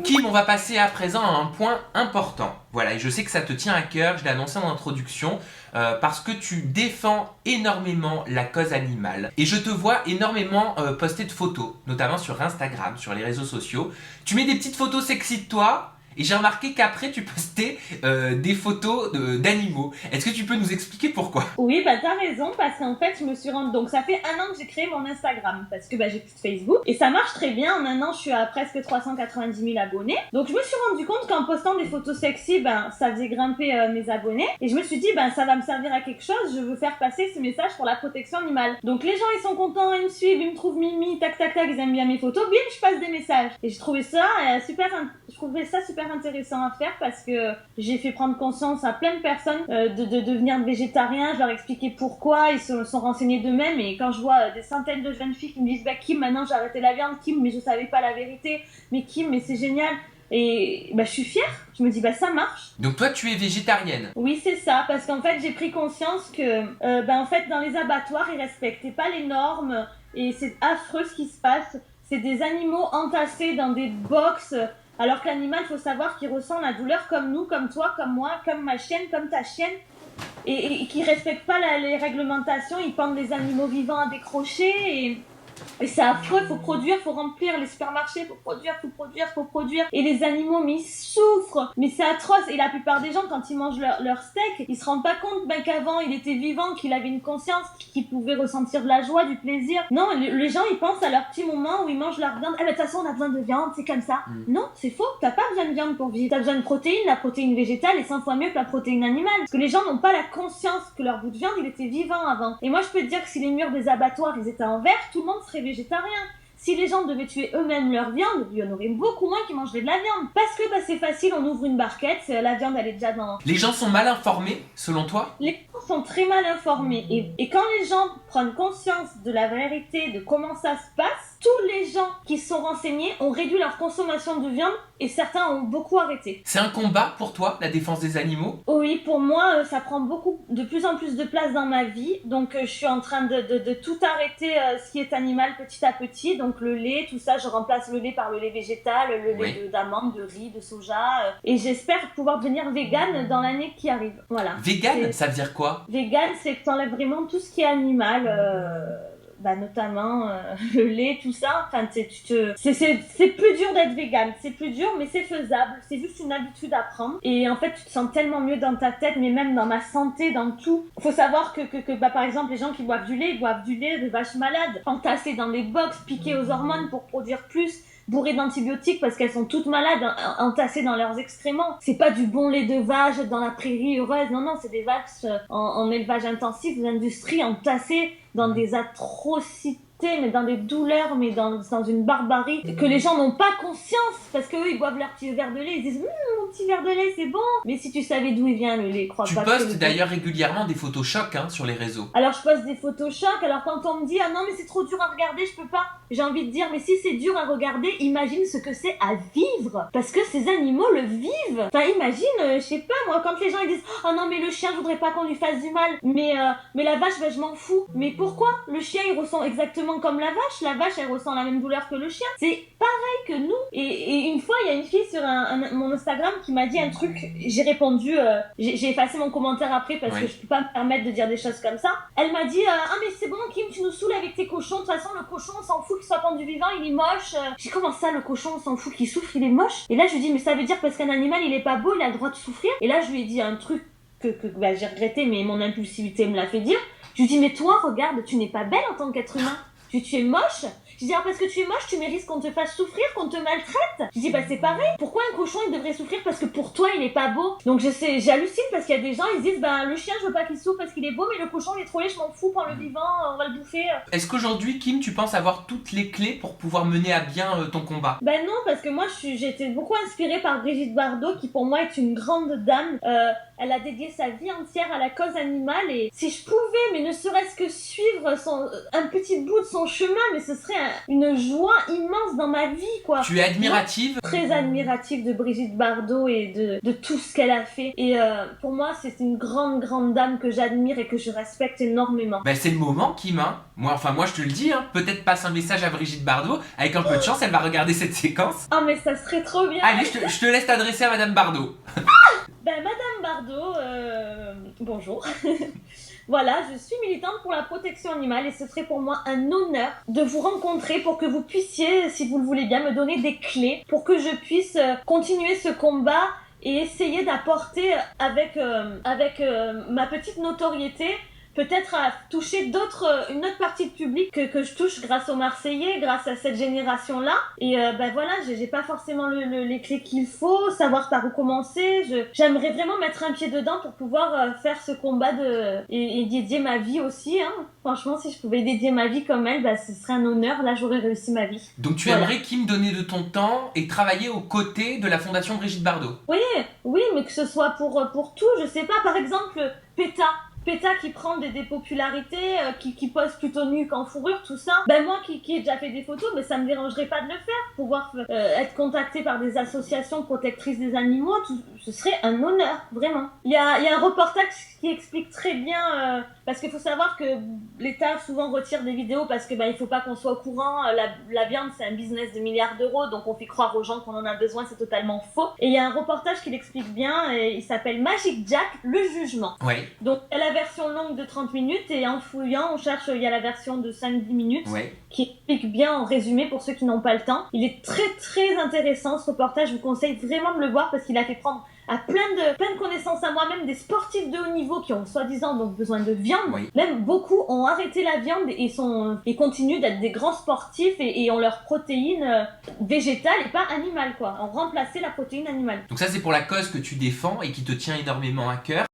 Kim, on va passer à présent à un point important. Voilà, et je sais que ça te tient à cœur, je l'ai annoncé en introduction, parce que tu défends énormément la cause animale. Et je te vois énormément poster de photos, notamment sur Instagram, sur les réseaux sociaux. Tu mets des petites photos sexy de toi, et j'ai remarqué qu'après tu postais des photos d'animaux. Est-ce que tu peux nous expliquer pourquoi? Oui, bah t'as raison, parce qu'en fait, je me suis rendue... Donc, ça fait 1 an que j'ai créé mon Instagram, parce que j'ai plus de Facebook. Et ça marche très bien. En 1 an, je suis à presque 390 000 abonnés. Donc, je me suis rendu compte qu'en postant des photos sexy, ça faisait grimper mes abonnés. Et je me suis dit, ça va me servir à quelque chose. Je veux faire passer ce message pour la protection animale. Donc, les gens, ils sont contents, ils me suivent, ils me trouvent mimi, tac, tac, tac, ils aiment bien mes photos. Bim, je passe des messages. Et je trouvais ça super intéressant à faire, parce que j'ai fait prendre conscience à plein de personnes de devenir végétarien. Je leur expliquais pourquoi, ils se sont renseignés d'eux-mêmes. Et quand je vois des centaines de jeunes filles qui me disent Kim, maintenant j'ai arrêté la viande, Kim, mais je savais pas la vérité, mais Kim, mais c'est génial. Et je suis fière, je me dis ça marche. Donc toi tu es végétarienne? Oui, c'est ça, parce qu'en fait j'ai pris conscience que en fait dans les abattoirs ils respectaient pas les normes, et c'est affreux ce qui se passe. C'est des animaux entassés dans des box, alors que l'animal, faut savoir qu'il ressent la douleur comme nous, comme toi, comme moi, comme ma chienne, comme ta chienne, et qui respectent pas les réglementations. Ils pendent les animaux vivants à décrocher, et c'est affreux. Faut produire, faut remplir les supermarchés, faut produire. Et les animaux, mais ils souffrent, mais c'est atroce. Et la plupart des gens, quand ils mangent leur steak, ils se rendent pas compte qu'avant il était vivant, qu'il avait une conscience, qu'il pouvait ressentir de la joie, du plaisir. Non, les gens, ils pensent à leur petit moment où ils mangent leur viande. De toute façon, on a besoin de viande, c'est comme ça. Non, c'est faux. T'as pas besoin de viande pour vivre. T'as besoin de protéines. La protéine végétale est 100 fois mieux que la protéine animale. Parce que les gens n'ont pas la conscience que leur bout de viande, il était vivant avant. Et moi, je peux te dire que si les murs des abattoirs, ils étaient en verre, tout le monde serait végétarien. Si les gens devaient tuer eux-mêmes leur viande, il y en aurait beaucoup moins qui mangeraient de la viande. Parce que c'est facile, on ouvre une barquette, la viande elle est déjà dans... Les gens sont mal informés, selon toi? Les gens sont très mal informés. Et quand les gens prennent conscience de la vérité, de comment ça se passe, tous les gens qui sont renseignés ont réduit leur consommation de viande, et certains ont beaucoup arrêté. C'est un combat pour toi, la défense des animaux? Oui, pour moi, ça prend de plus en plus de place dans ma vie. Donc, je suis en train de tout arrêter, ce qui est animal, petit à petit. Donc, le lait, tout ça, je remplace le lait par le lait végétal, le lait d'amande, de riz, de soja. Et j'espère pouvoir devenir végane dans l'année qui arrive. Voilà. Végane, ça veut dire quoi? Végane, c'est que t'enlèves vraiment tout ce qui est animal. Notamment le lait, tout ça. Enfin, c'est plus dur d'être végane, c'est plus dur, mais c'est faisable. C'est juste une habitude à prendre. Et en fait, tu te sens tellement mieux dans ta tête, mais même dans ma santé, dans tout. Faut savoir que par exemple, les gens qui boivent du lait, ils boivent du lait de vaches malades, entassés dans des box, piqués aux hormones pour produire plus, bourrées d'antibiotiques parce qu'elles sont toutes malades, entassées dans leurs excréments. C'est pas du bon lait de vache dans la prairie heureuse, non, c'est des vaches en élevage intensif, d'industrie, entassées dans des atrocités, mais dans des douleurs, mais dans une barbarie que les gens n'ont pas conscience, parce qu'eux ils boivent leur petit verre de lait, ils disent mon petit verre de lait c'est bon, mais si tu savais d'où il vient le lait, crois tu pas. Tu postes d'ailleurs régulièrement des photos chocs sur les réseaux. Alors je poste des photos chocs, alors quand on me dit ah non mais c'est trop dur à regarder, je peux pas, j'ai envie de dire mais si c'est dur à regarder, imagine ce que c'est à vivre, parce que ces animaux le vivent. Enfin imagine, je sais pas moi, quand les gens ils disent oh non mais le chien je voudrais pas qu'on lui fasse du mal, mais la vache je m'en fous, mais pourquoi? Le chien il ressent exactement comme la vache elle ressent la même douleur que le chien, c'est pareil que nous. Et une fois il y a une fille sur mon Instagram qui m'a dit un truc, j'ai répondu, j'ai effacé mon commentaire après parce que je peux pas me permettre de dire des choses comme ça. Elle m'a dit ah mais c'est bon Kim, tu nous saoules avec tes cochons, de toute façon le cochon on s'en fout qu'il soit pendu vivant, il est moche. J'ai dit comment ça le cochon on s'en fout qu'il souffre, il est moche? Et là je lui dis mais ça veut dire parce qu'un animal il est pas beau, il a le droit de souffrir? Et là je lui ai dit un truc que j'ai regretté, mais mon impulsivité me l'a fait dire. Je lui dis mais toi regarde, tu n'es pas belle en tant qu'être humain, tu es moche. Je dis parce que tu es moche, tu mérites qu'on te fasse souffrir, qu'on te maltraite. Je dis c'est pareil. Pourquoi un cochon il devrait souffrir parce que pour toi il est pas beau? Donc j'hallucine parce qu'il y a des gens ils disent le chien je veux pas qu'il souffre parce qu'il est beau, mais le cochon il est trop laid, je m'en fous, prends le vivant, on va le bouffer. Est-ce qu'aujourd'hui Kim tu penses avoir toutes les clés pour pouvoir mener à bien ton combat? Non, parce que moi j'ai été beaucoup inspirée par Brigitte Bardot qui pour moi est une grande dame. Elle a dédié sa vie entière à la cause animale, et si je pouvais, mais ne serait-ce que suivre un petit bout de son chemin, mais ce serait une joie immense dans ma vie, quoi. Tu es admirative? Très admirative de Brigitte Bardot et de tout ce qu'elle a fait. Et pour moi, c'est une grande dame que j'admire et que je respecte énormément. Ben c'est le moment, Kim, hein. Moi je te le dis, hein. Peut-être passe un message à Brigitte Bardot. Avec un peu de chance, elle va regarder cette séquence. Oh, mais ça serait trop bien. Allez, je te laisse t'adresser à Madame Bardot. Ben, Madame Bardot, bonjour. Voilà, je suis militante pour la protection animale et ce serait pour moi un honneur de vous rencontrer pour que vous puissiez, si vous le voulez bien, me donner des clés pour que je puisse continuer ce combat et essayer d'apporter avec ma petite notoriété peut-être à toucher une autre partie du public que je touche grâce aux Marseillais, grâce à cette génération-là. Et ben voilà, j'ai pas forcément les clés qu'il faut, savoir par où commencer. J'aimerais vraiment mettre un pied dedans pour pouvoir faire ce combat et dédier ma vie aussi. Hein. Franchement, si je pouvais dédier ma vie comme elle, ben, ce serait un honneur. Là, j'aurais réussi ma vie. Donc tu aimerais, Kim, donner de ton temps et travailler aux côtés de la Fondation Brigitte Bardot? Oui, mais que ce soit pour tout, je sais pas, par exemple, PETA qui prend des popularités, qui pose plutôt nu qu'en fourrure, tout ça. Ben moi qui ai déjà fait des photos, mais ça me dérangerait pas de le faire. Pouvoir être contacté par des associations protectrices des animaux, ce serait un honneur, vraiment. Il y a un reportage qui explique très bien, parce qu'il faut savoir que l'État souvent retire des vidéos parce que il faut pas qu'on soit au courant. La viande, c'est un business de milliards d'euros, donc on fait croire aux gens qu'on en a besoin, c'est totalement faux. Et il y a un reportage qui l'explique bien, et il s'appelle Magic Jack, le jugement. Oui. Donc elle a la version longue de 30 minutes et en fouillant, on cherche, il y a la version de 5-10 minutes qui explique bien en résumé pour ceux qui n'ont pas le temps. Il est très intéressant ce reportage, je vous conseille vraiment de le voir parce qu'il a fait prendre à plein de connaissances à moi, même des sportifs de haut niveau qui ont soi-disant donc besoin de viande. Même beaucoup ont arrêté la viande et continuent d'être des grands sportifs et ont leur protéine végétale et pas animale, quoi. Ont remplacé la protéine animale. Donc ça c'est pour la cause que tu défends et qui te tient énormément à cœur.